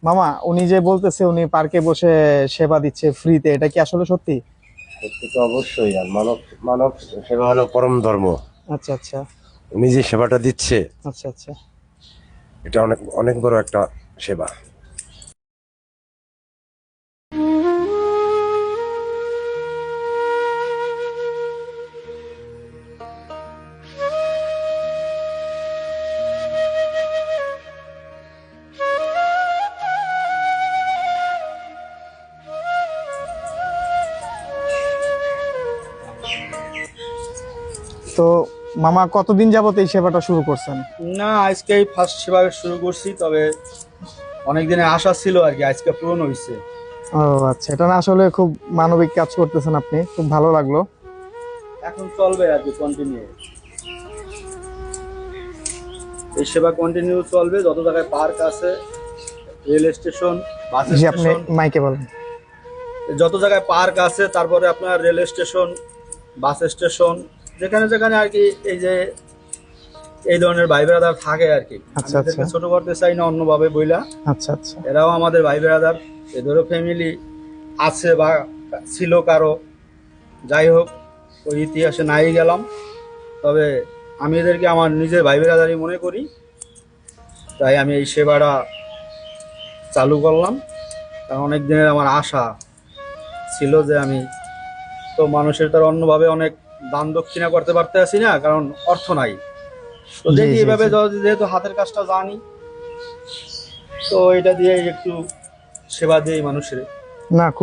মামা, উনি যে বলতেছে উনি পার্কে বসে সেবা দিচ্ছে ফ্রিতে, এটা কি আসলে সত্যি? সত্যি তো অবশ্যই, আর মানব মানব সেবা হলো পরম ধর্ম। আচ্ছা আচ্ছা। উনি যে সেবাটা দিচ্ছে, আচ্ছা আচ্ছা। এটা অনেক অনেক বড় একটা সেবা। তো মামা, কতদিন যাবত এই সেবাটা শুরু করছেন? না, আজকেই ফার্স্ট সেভাবে শুরু করছি, তবে অনেক দিনের আশা ছিল আর কি, আজকে পূরণ হয়েছে। ও আচ্ছা, এটা না আসলে খুব মানবিক কাজ করতেছেন আপনি, খুব ভালো লাগলো। এখন চলবে আর কি, কন্টিনিউ এই সেবা কন্টিনিউ চলবে। যত জায়গায় পার্ক আছে, রেল স্টেশন, বাস জি, আপনি স্টেশন, মাইকে বলেন। যত জায়গায় পার্ক আছে, তারপরে আপনার রেল স্টেশন, বাস স্টেশন, যেখানে যেখানে আর কি এই যে এই ধরনের ভাই বেড়াদার থাকে আর কি। আমি আচ্ছা আচ্ছা। এদেরকে ছোট করতে চাই না অন্যভাবে বইলা, আচ্ছা আচ্ছা। এরাও আমাদের ভাই বেড়াদার। এদেরও ফ্যামিলি আছে বা ছিল কারো, যাই হোক, ওই ইতিহাসে নাই গেলাম। তবে আমি এদেরকে আমার নিজের ভাই বেড়াদারি মনে করি, তাই আমি এই সেবাটা চালু করলাম। কারণ অনেক দিনের আমার আশা ছিল যে আমি তো মানুষের তার অন্যভাবে অনেক দান দক্ষিণা করতে পারতে আছি না, কারণ অর্থ নাই। তো জি দেখি জি এভাবে জি। যেহেতু হাতের কাজটা জানি, তো এটা দিয়ে একটু সেবা দিই মানুষের। না, খুব